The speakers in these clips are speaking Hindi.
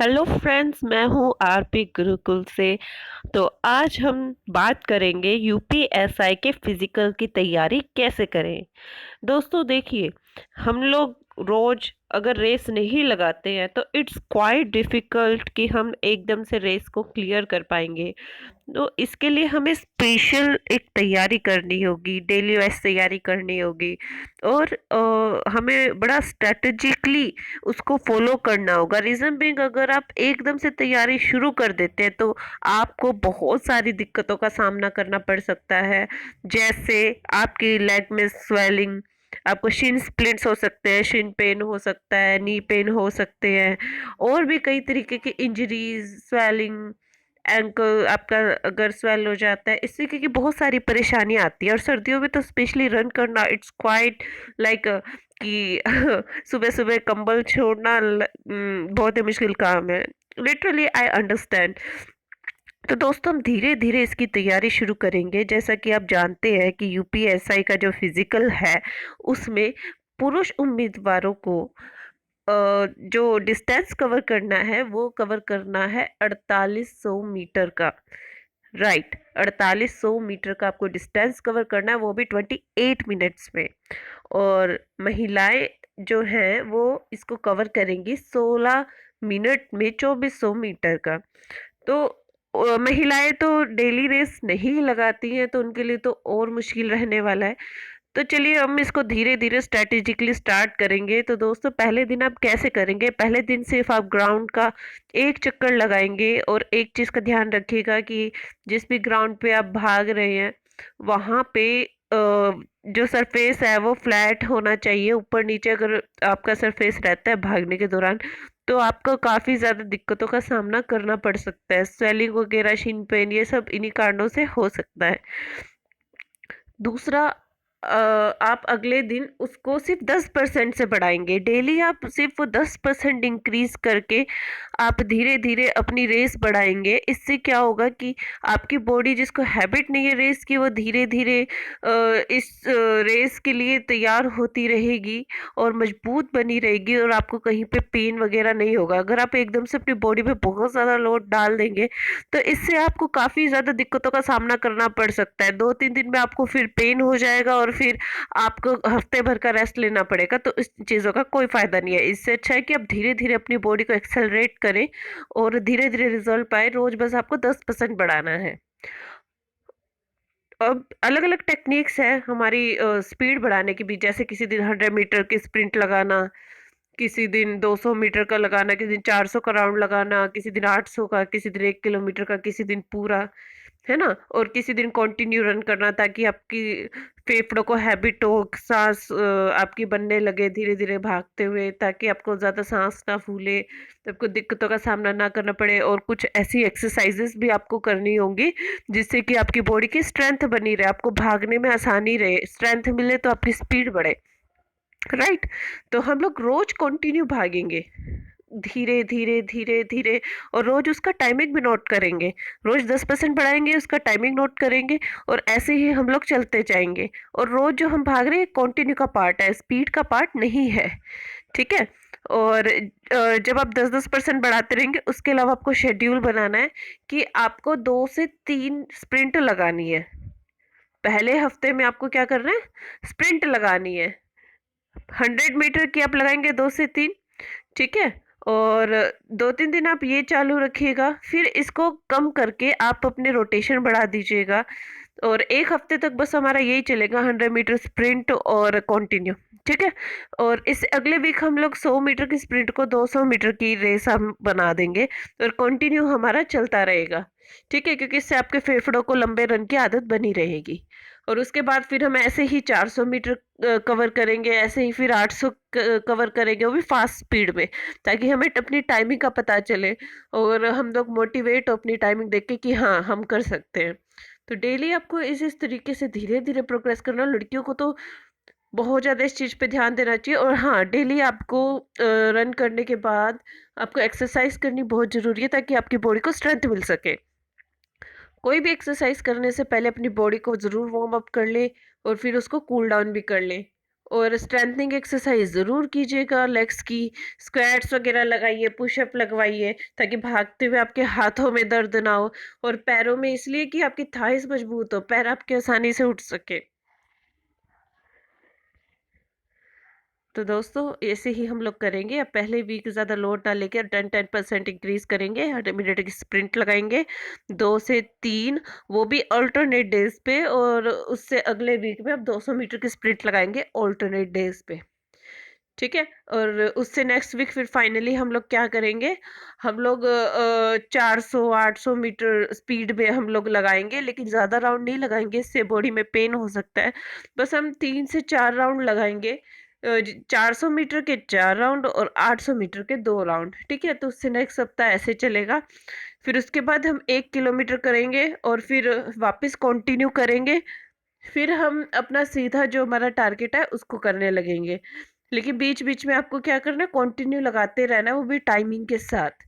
हेलो फ्रेंड्स, मैं हूँ आरपी गुरुकुल से। तो आज हम बात करेंगे यूपीएसआई के फिजिकल की तैयारी कैसे करें। दोस्तों देखिए, हम लोग रोज अगर रेस नहीं लगाते हैं तो इट्स क्वाइट डिफिकल्ट कि हम एकदम से रेस को क्लियर कर पाएंगे। तो इसके लिए हमें स्पेशल एक तैयारी करनी होगी, डेली वाइज तैयारी करनी होगी और हमें बड़ा स्ट्रेटेजिकली उसको फॉलो करना होगा। रीज़न बीइंग, अगर आप एकदम से तैयारी शुरू कर देते हैं तो आपको बहुत सारी दिक्कतों का सामना करना पड़ सकता है। जैसे आपकी लेग में स्वेलिंग, आपको शिन स्प्लिंट्स हो सकते हैं, शिन पेन हो सकता है, नी पेन हो सकते हैं, और भी कई तरीके की इंजरीज, स्वेलिंग, एंकल आपका अगर स्वेल हो जाता है, इससे क्योंकि बहुत सारी परेशानियां आती है। और सर्दियों में तो स्पेशली रन करना इट्स क्वाइट लाइक कि सुबह सुबह कंबल छोड़ना बहुत ही मुश्किल काम है। Literally I understand. तो दोस्तों, हम धीरे धीरे इसकी तैयारी शुरू करेंगे। जैसा कि आप जानते हैं कि यूपीएसआई का जो फिजिकल है उसमें पुरुष उम्मीदवारों को जो डिस्टेंस कवर करना है वो कवर करना है 4800 मीटर का। राइट, 4800 मीटर का आपको डिस्टेंस कवर करना है, वो भी 28 मिनट्स में। और महिलाएं जो हैं वो इसको कवर करेंगी 16 मिनट में 2400 मीटर का। तो महिलाएं तो डेली रेस नहीं लगाती हैं, तो उनके लिए तो और मुश्किल रहने वाला है। तो चलिए हम इसको धीरे धीरे स्ट्रैटेजिकली स्टार्ट करेंगे। तो दोस्तों, पहले दिन आप कैसे करेंगे? पहले दिन सिर्फ आप ग्राउंड का एक चक्कर लगाएंगे, और एक चीज़ का ध्यान रखिएगा कि जिस भी ग्राउंड पे आप भाग रहे हैं वहाँ पे जो सरफेस है वो फ्लैट होना चाहिए। ऊपर नीचे अगर आपका सरफेस रहता है भागने के दौरान तो आपको काफ़ी ज़्यादा दिक्कतों का सामना करना पड़ सकता है। स्वेलिंग वगैरह, शिन पेन, ये सब इन्हीं कारणों से हो सकता है। दूसरा, आप अगले दिन उसको सिर्फ 10% से बढ़ाएंगे। डेली आप सिर्फ वो 10% इंक्रीज करके आप धीरे धीरे अपनी रेस बढ़ाएंगे। इससे क्या होगा कि आपकी बॉडी, जिसको हैबिट नहीं है रेस की, वो धीरे धीरे इस रेस के लिए तैयार होती रहेगी और मजबूत बनी रहेगी, और आपको कहीं पे पेन वगैरह नहीं होगा। अगर आप एकदम से अपनी बॉडी पे बहुत ज़्यादा लोड डाल देंगे तो इससे आपको काफ़ी ज़्यादा दिक्कतों का सामना करना पड़ सकता है। 2-3 दिन में आपको फिर पेन हो जाएगा और फिर आपको हफ्ते भर का रेस्ट लेना पड़ेगा। तो इस चीज़ों का कोई फ़ायदा नहीं है। इससे अच्छा है कि आप धीरे-धीरे अपनी बॉडी को एक्सेलरेट करें और धीरे-धीरे रिज़ल्ट पाएँ। रोज़ बस आपको 10% बढ़ाना है। अब अलग-अलग टेक्निक्स हैं हमारी स्पीड बढ़ाने की भी। जैसे किसी दिन 100 मीटर की स्प्रिंट लगाना, किसी दिन 200 मीटर का लगाना, किसी दिन 400 का राउंड लगाना, किसी दिन 800 का, किसी दिन 1 किलोमीटर का, किसी दिन पूरा, है ना? और किसी दिन कंटिन्यू रन करना, ताकि आपकी फेफड़ों को हैबिट हो, साँस आपकी बनने लगे धीरे-धीरे भागते हुए, ताकि आपको ज़्यादा साँस ना फूले, तो आपको दिक्कतों का सामना ना करना पड़े। और कुछ ऐसी एक्सरसाइज़ेज़ भी आपको करनी होंगी जिससे कि आपकी बॉडी की स्ट्रेंथ बनी रहे, आपको भागने में आसानी रहे, स्ट्रेंथ मिले तो आपकी स्पीड बढ़े। राइट। तो हम लोग रोज कंटिन्यू भागेंगे, धीरे धीरे धीरे धीरे, और रोज उसका टाइमिंग भी नोट करेंगे। रोज 10% बढ़ाएंगे, उसका टाइमिंग नोट करेंगे, और ऐसे ही हम लोग चलते जाएंगे। और रोज जो हम भाग रहे हैं कंटिन्यू का पार्ट है, स्पीड का पार्ट नहीं है। ठीक है। और जब आप 10-10% बढ़ाते रहेंगे, उसके अलावा आपको शेड्यूल बनाना है कि आपको 2 से 3 स्प्रिंट लगानी है। पहले हफ्ते में आपको क्या करना है? स्प्रिंट लगानी है। 100 मीटर की आप लगाएंगे 2 से 3। ठीक है। और 2-3 दिन आप ये चालू रखिएगा, फिर इसको कम करके आप अपने रोटेशन बढ़ा दीजिएगा। और एक हफ्ते तक बस हमारा यही चलेगा, 100 मीटर स्प्रिंट और कंटिन्यू। ठीक है। और इस अगले वीक हम लोग 100 मीटर की स्प्रिंट को 200 मीटर की रेस हम बना देंगे, और कंटिन्यू हमारा चलता रहेगा। ठीक है, क्योंकि इससे आपके फेफड़ों को लंबे रन की आदत बनी रहेगी। और उसके बाद फिर हम ऐसे ही 400 मीटर कवर करेंगे, ऐसे ही फिर 800 कवर करेंगे, वो भी फास्ट स्पीड में, ताकि हमें अपनी टाइमिंग का पता चले और हम लोग मोटिवेट हो अपनी टाइमिंग देख के कि हाँ, हम कर सकते हैं। तो डेली आपको इस तरीके से धीरे धीरे प्रोग्रेस करना। लड़कियों को तो बहुत ज़्यादा इस चीज़ पे ध्यान देना चाहिए। और हाँ, डेली आपको रन करने के बाद आपको एक्सरसाइज करनी बहुत ज़रूरी है, ताकि आपकी बॉडी को स्ट्रेंथ मिल सके। कोई भी एक्सरसाइज करने से पहले अपनी बॉडी को ज़रूर वार्म अप कर लें, और फिर उसको कूल डाउन भी कर लें। और स्ट्रेंथनिंग एक्सरसाइज ज़रूर कीजिएगा लेग्स की। स्क्वाट्स वगैरह लगाइए, पुशअप लगवाइए, ताकि भागते हुए आपके हाथों में दर्द ना हो, और पैरों में इसलिए कि आपकी थाइस मजबूत हो, पैर आपके आसानी से उठ सके। तो दोस्तों ऐसे ही हम लोग करेंगे। अब पहले वीक ज़्यादा लोड ना लेकर 10% इंक्रीज करेंगे। 100 मीटर की स्प्रिंट लगाएंगे, 2 से 3, वो भी अल्टरनेट डेज पे। और उससे अगले वीक में अब 200 मीटर की स्प्रिंट लगाएंगे अल्टरनेट डेज पे। ठीक है। और उससे नेक्स्ट वीक फिर फाइनली हम लोग क्या करेंगे, हम लोग 400-800 मीटर स्पीड में हम लोग लगाएंगे, लेकिन ज़्यादा राउंड नहीं लगाएंगे, इससे बॉडी में पेन हो सकता है। बस हम 3 से 4 राउंड लगाएंगे। 400 मीटर के 4 राउंड और 800 मीटर के 2 राउंड। ठीक है, तो उससे नेक्स्ट सप्ताह ऐसे चलेगा। फिर उसके बाद हम 1 किलोमीटर करेंगे और फिर वापस कंटिन्यू करेंगे। फिर हम अपना सीधा जो हमारा टारगेट है उसको करने लगेंगे। लेकिन बीच बीच में आपको क्या करना है, कंटिन्यू लगाते रहना है, वो भी टाइमिंग के साथ।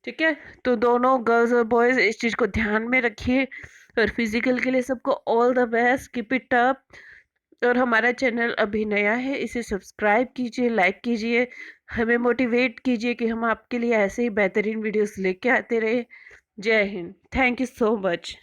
ठीक है। तो दोनों गर्ल्स और बॉयज इस चीज़ को ध्यान में रखिए। और फिजिकल के लिए सबको all the best, keep it up. और हमारा चैनल अभी नया है, इसे सब्सक्राइब कीजिए, लाइक कीजिए, हमें मोटिवेट कीजिए कि हम आपके लिए ऐसे ही बेहतरीन वीडियोस लेके आते रहे। जय Hind. Thank you so much.